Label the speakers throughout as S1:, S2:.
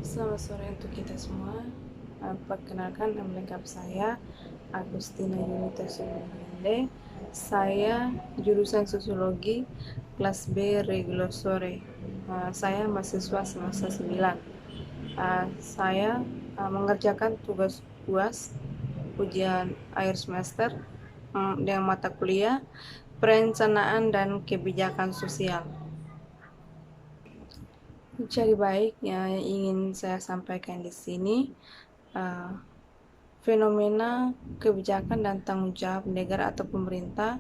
S1: Selamat sore untuk kita semua. Perkenalkan, nama lengkap saya Agustina Yunita Subhanende. Saya jurusan Sosiologi kelas B regular sore. Saya mahasiswa semester 9. Saya mengerjakan tugas UAS ujian akhir semester dengan mata kuliah perencanaan dan kebijakan sosial. Jadi baik yang ingin saya sampaikan di sini, fenomena kebijakan dan tanggung jawab negara atau pemerintah,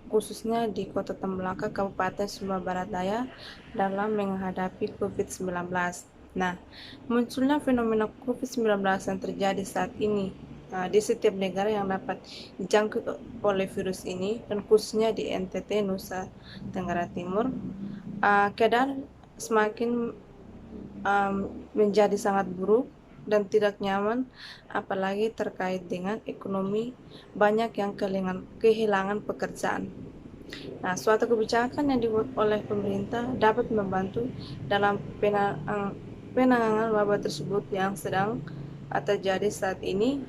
S1: khususnya di Kota Tembalaka, Kabupaten Sumba Barat Daya dalam menghadapi COVID-19. Nah, munculnya fenomena COVID-19 yang terjadi saat ini di setiap negara yang dapat dijangkit oleh virus ini, dan khususnya di NTT, Nusa Tenggara Timur, keadaan semakin menjadi sangat buruk dan tidak nyaman, apalagi terkait dengan ekonomi. Banyak yang kehilangan pekerjaan. Nah, suatu kebijakan yang dibuat oleh pemerintah dapat membantu dalam penanganan wabah tersebut yang sedang terjadi saat ini.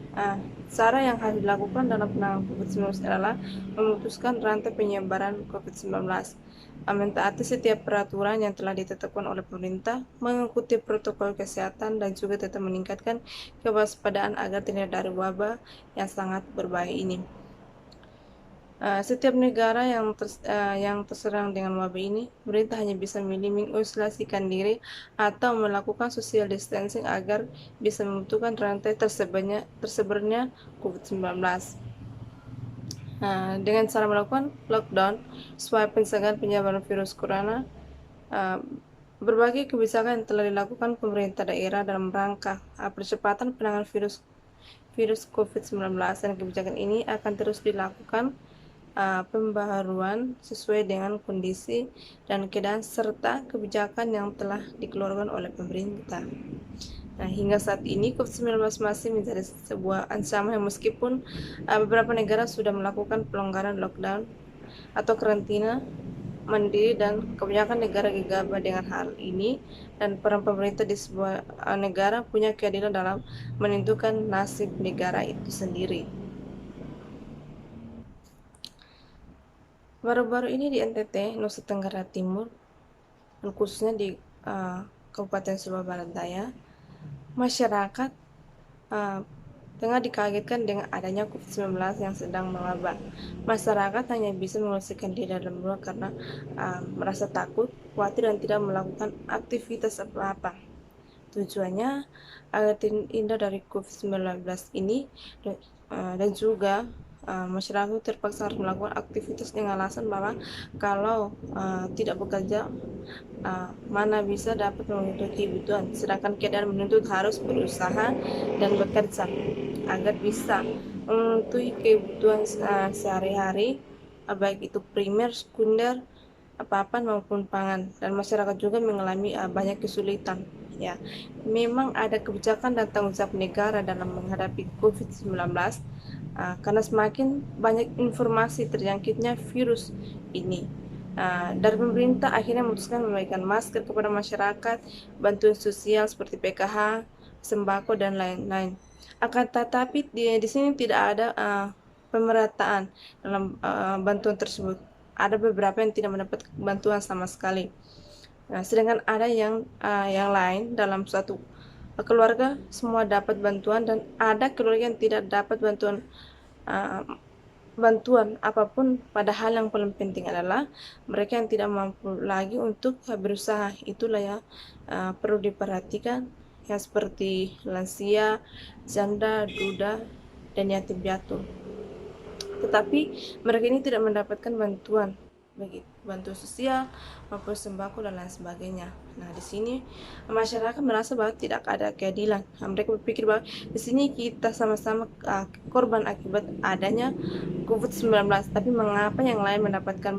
S1: Cara yang harus dilakukan dalam penanganan COVID-19 adalah memutuskan rantai penyebaran COVID-19, mentaati setiap peraturan yang telah ditetapkan oleh pemerintah, mengikuti protokol kesehatan, dan juga tetap meningkatkan kewaspadaan agar terhindar dari wabah yang sangat berbahaya ini. Setiap negara yang terserang dengan wabah ini, pemerintah hanya bisa mengisolasikan diri atau melakukan social distancing agar bisa memutuskan rantai tersebarnya COVID-19. Dengan cara melakukan lockdown supaya pencegahan penyebaran virus corona, berbagai kebijakan yang telah dilakukan pemerintah daerah dalam rangka percepatan penanganan virus COVID-19, dan kebijakan ini akan terus dilakukan pembaharuan sesuai dengan kondisi dan keadaan serta kebijakan yang telah dikeluarkan oleh pemerintah. Nah, hingga saat ini COVID-19 masih menjadi sebuah ancaman meskipun beberapa negara sudah melakukan pelonggaran lockdown atau karantina mandiri, dan kebanyakan negara gegabah dengan hal ini, dan peran pemerintah di sebuah negara punya keadilan dalam menentukan nasib negara itu sendiri. Baru-baru ini di NTT, Nusa Tenggara Timur, dan khususnya di Kabupaten Sumba Barat Daya, masyarakat tengah dikagetkan dengan adanya COVID-19 yang sedang mewabah. Masyarakat hanya bisa mengungsikan diri dalam rumah karena merasa takut, khawatir, dan tidak melakukan aktivitas apa-apa. Tujuannya agar terhindar dari COVID-19 ini, dan juga masyarakat terpaksa harus melakukan aktivitas dengan alasan bahwa kalau tidak bekerja, mana bisa dapat memenuhi kebutuhan, sedangkan keadaan menuntut harus berusaha dan bekerja agar bisa memenuhi kebutuhan sehari-hari, baik itu primer, sekunder, papan maupun pangan. Dan masyarakat juga mengalami banyak kesulitan. Ya, memang ada kebijakan dan tanggung jawab negara dalam menghadapi COVID-19, karena semakin banyak informasi terjangkitnya virus ini. Dari pemerintah akhirnya memutuskan memberikan masker kepada masyarakat, bantuan sosial seperti PKH, sembako, dan lain-lain. Akan tetapi di sini tidak ada pemerataan dalam bantuan tersebut. Ada beberapa yang tidak mendapat bantuan sama sekali. Sedangkan ada yang lain dalam suatu keluarga semua dapat bantuan, dan ada keluarga yang tidak dapat bantuan apapun, padahal yang paling penting adalah mereka yang tidak mampu lagi untuk berusaha. Itulah yang perlu diperhatikan, yang seperti lansia, janda, duda, dan yatim piatu. Tetapi mereka ini tidak mendapatkan bantuan, baik bantuan sosial maupun sembako dan lain sebagainya. Nah, di sini masyarakat merasa bahwa tidak ada keadilan. Mereka berpikir bahwa di sini kita sama-sama korban akibat adanya COVID-19, tapi mengapa yang lain mendapatkan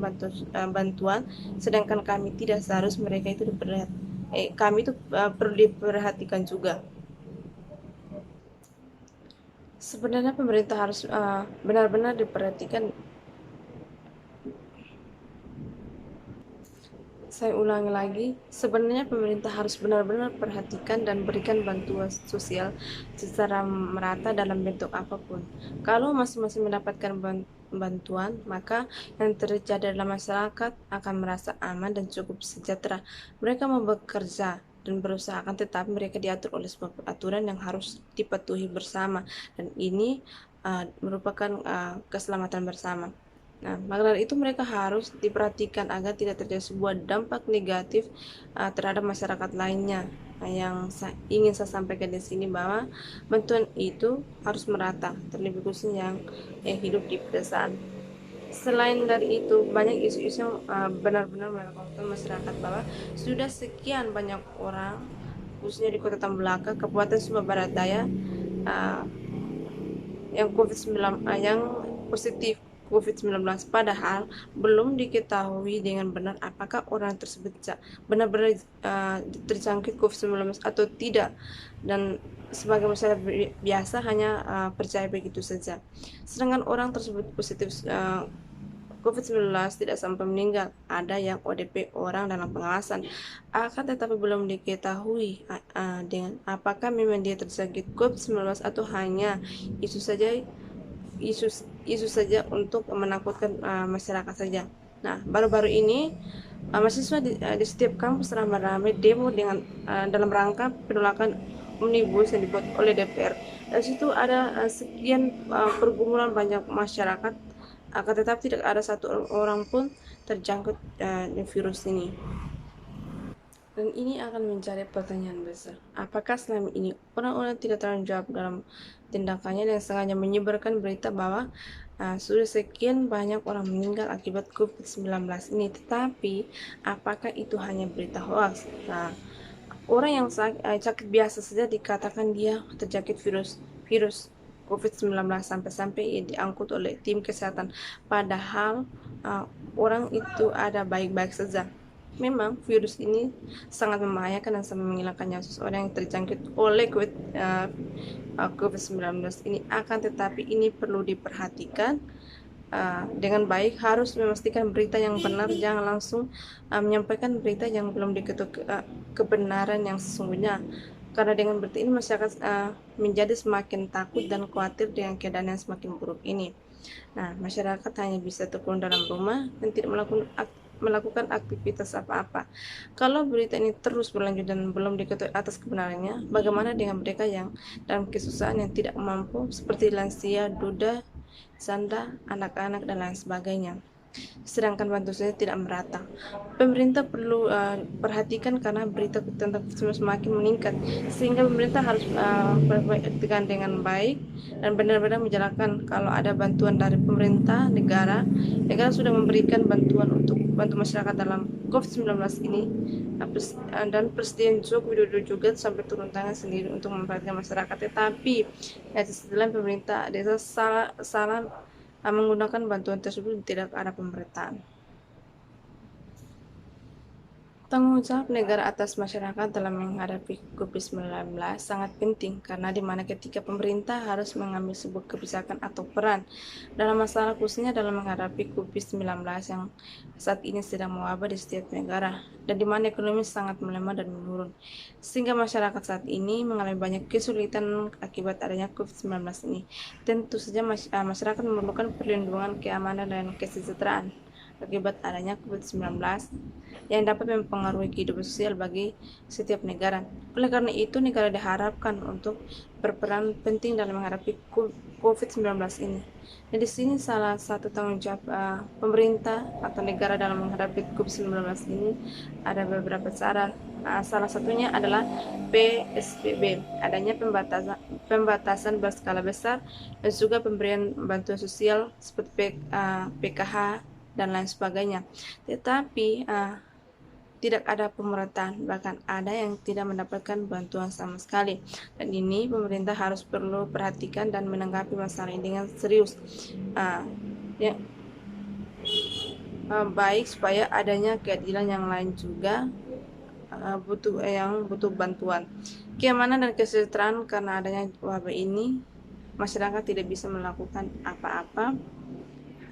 S1: bantuan sedangkan kami tidak? Seharusnya mereka itu kami itu perlu diperhatikan juga. Sebenarnya pemerintah harus benar-benar diperhatikan. Saya ulangi lagi, sebenarnya pemerintah harus benar-benar perhatikan dan berikan bantuan sosial secara merata dalam bentuk apapun. Kalau masing-masing mendapatkan bantuan, maka yang terjadi dalam masyarakat akan merasa aman dan cukup sejahtera. Mereka mau bekerja dan berusaha, akan tetapi mereka diatur oleh sebuah aturan yang harus dipatuhi bersama, dan ini merupakan keselamatan bersama. Nah, maka dari itu mereka harus diperhatikan agar tidak terjadi sebuah dampak negatif terhadap masyarakat lainnya. Nah, yang ingin saya sampaikan di sini bahwa bantuan itu harus merata, terlebih khususnya yang hidup di pedesaan. Selain dari itu, banyak isu-isu yang benar-benar melakukan masyarakat bahwa sudah sekian banyak orang, khususnya di Kota Tambelaka, Kabupaten Sumba Barat Daya, uh, yang yang positif COVID-19, padahal belum diketahui dengan benar apakah orang tersebut benar-benar terjangkit COVID-19 atau tidak, dan sebagai masyarakat biasa hanya percaya begitu saja. Sedangkan orang tersebut positif COVID-19 tidak sampai meninggal, ada yang ODP, orang dalam pengawasan, akan tetapi belum diketahui dengan apakah memang dia terjangkit COVID-19 atau hanya isu saja isu saja untuk menakutkan masyarakat saja. Nah, baru-baru ini mahasiswa di setiap kampus ramai-ramai demo dengan dalam rangka penolakan omnibus yang dibuat oleh DPR. Dari situ ada sekian pergumulan banyak masyarakat, akan tetapi tidak ada satu orang pun terjangkit virus ini. Dan ini akan menjadi pertanyaan besar. Apakah selama ini orang-orang tidak tanggung jawab dalam tindakannya dan sengaja menyebarkan berita bahwa sudah sekian banyak orang meninggal akibat COVID-19 ini? Tetapi apakah itu hanya berita hoax? Nah, orang yang sakit biasa saja dikatakan dia terjangkit virus COVID-19 sampai-sampai diangkut oleh tim kesehatan. Padahal orang itu ada baik-baik saja. Memang virus ini sangat membahayakan dan sangat menghilangkan nyawa seseorang yang terjangkit oleh COVID-19 ini. Akan tetapi ini perlu diperhatikan dengan baik, harus memastikan berita yang benar, jangan langsung menyampaikan berita yang belum diketahui kebenaran yang sesungguhnya. Karena dengan berita ini masyarakat menjadi semakin takut dan khawatir dengan keadaan yang semakin buruk ini. Nah, masyarakat hanya bisa terkurung dalam rumah dan tidak melakukan aktivitas apa-apa. Kalau berita ini terus berlanjut dan belum diketahui atas kebenarannya, bagaimana dengan mereka yang dalam kesusahan, yang tidak mampu, seperti lansia, duda, janda, anak-anak, dan lain sebagainya? Sedangkan bantuan sosial tidak merata. Pemerintah perlu perhatikan karena berita tentang semakin meningkat, sehingga pemerintah harus perhatikan dengan baik dan benar-benar menjalankan. Kalau ada bantuan dari pemerintah, negara sudah memberikan bantuan untuk bantu masyarakat dalam COVID-19 ini, dan Presiden Joko Widodo juga sampai turun tangan sendiri untuk memperhatikan masyarakat. Tetapi setelah pemerintah desa salah menggunakan bantuan tersebut, tidak ada pemerataan. Tanggung jawab negara atas masyarakat dalam menghadapi COVID-19 sangat penting, karena dimana ketika pemerintah harus mengambil sebuah kebijakan atau peran dalam masalah, khususnya dalam menghadapi COVID-19 yang saat ini sedang mewabah di setiap negara, dan dimana ekonomi sangat melemah dan menurun, sehingga masyarakat saat ini mengalami banyak kesulitan akibat adanya COVID-19 ini. Tentu saja masyarakat memerlukan perlindungan, keamanan, dan kesejahteraan akibat adanya COVID-19 yang dapat mempengaruhi kehidupan sosial bagi setiap negara. Oleh karena itu, negara diharapkan untuk berperan penting dalam menghadapi COVID-19 ini. Dan di sini salah satu tanggung jawab pemerintah atau negara dalam menghadapi COVID-19 ini ada beberapa cara. Salah satunya adalah PSBB, adanya pembatasan berskala besar, dan juga pemberian bantuan sosial seperti PKH dan lain sebagainya. Tetapi tidak ada pemerataan, bahkan ada yang tidak mendapatkan bantuan sama sekali. Dan ini pemerintah harus perlu perhatikan dan menanggapi masalah ini dengan serius, baik supaya adanya keadilan yang lain juga butuh bantuan. Keamanan dan kesejahteraan, karena adanya wabah ini masyarakat tidak bisa melakukan apa-apa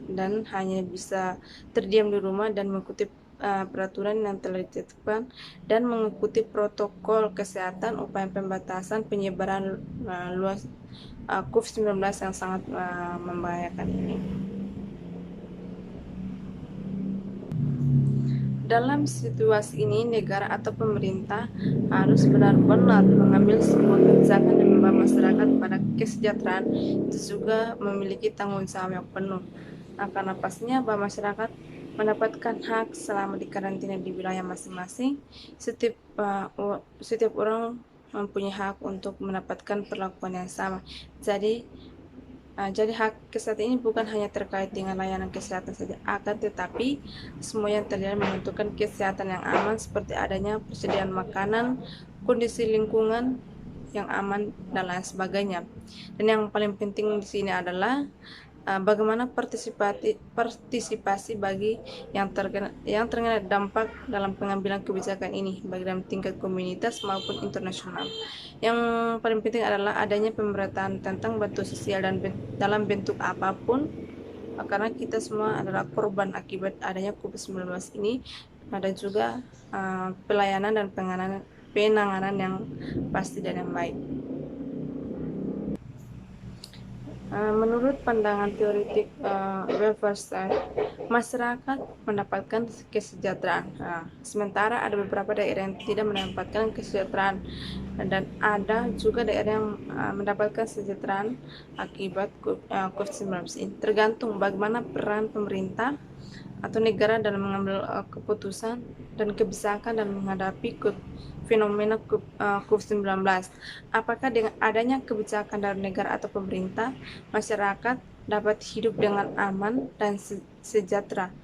S1: dan hanya bisa terdiam di rumah dan mengikuti peraturan yang telah ditetapkan dan mengikuti protokol kesehatan upaya pembatasan penyebaran luas COVID-19 yang sangat membahayakan ini. Dalam situasi ini, negara atau pemerintah harus benar-benar mengambil sebuah kebijakan yang membawa masyarakat pada kesejahteraan, itu juga memiliki tanggung jawab yang penuh. Nah, karena pastinya bahwa masyarakat mendapatkan hak selama di karantina di wilayah masing-masing. Setiap orang mempunyai hak untuk mendapatkan perlakuan yang sama. Jadi hak kesehatan ini bukan hanya terkait dengan layanan kesehatan saja, akan tetapi semua yang terlihat menentukan kesehatan yang aman seperti adanya persediaan makanan, kondisi lingkungan yang aman dan lain sebagainya. Dan yang paling penting di sini adalah bagaimana partisipasi bagi yang terkena dampak dalam pengambilan kebijakan ini, baik dalam tingkat komunitas maupun internasional. Yang paling penting adalah adanya pemberitaan tentang bantuan sosial dan dalam bentuk apapun, karena kita semua adalah korban akibat adanya COVID-19 ini. Ada juga pelayanan dan penanganan yang pasti dan yang baik. Menurut pandangan teoretik welfare state, masyarakat mendapatkan kesejahteraan. Sementara ada beberapa daerah yang tidak mendapatkan kesejahteraan, dan ada juga daerah yang mendapatkan kesejahteraan akibat COVID-19 ini. Tergantung bagaimana peran pemerintah atau negara dalam mengambil keputusan dan kebijakan dalam menghadapi fenomena COVID-19. Apakah dengan adanya kebijakan dari negara atau pemerintah, masyarakat dapat hidup dengan aman dan sejahtera?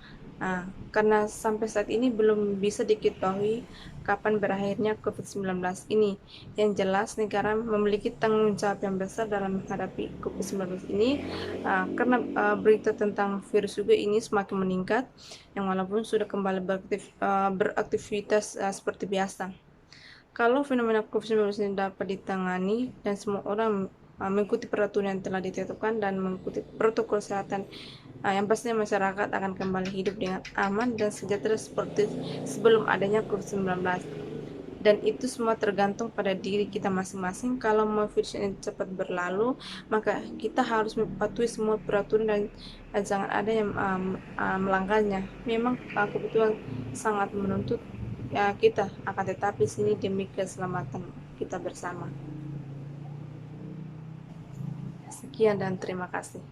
S1: Karena sampai saat ini belum bisa diketahui kapan berakhirnya COVID-19 ini. Yang jelas negara memiliki tanggung jawab yang besar dalam menghadapi COVID-19 ini, karena berita tentang virus juga ini semakin meningkat, yang walaupun sudah kembali beraktivitas seperti biasa. Kalau fenomena COVID-19 ini dapat ditangani dan semua orang mengikuti peraturan yang telah ditetapkan dan mengikuti protokol kesehatan, yang pastinya masyarakat akan kembali hidup dengan aman dan sejahtera seperti sebelum adanya COVID-19. Dan itu semua tergantung pada diri kita masing-masing. Kalau mau virus ini cepat berlalu, maka kita harus mematuhi semua peraturan dan jangan ada yang melanggarnya. Memang kebutuhan sangat menuntut kita, akan tetapi sini demi keselamatan kita bersama. Sekian dan terima kasih.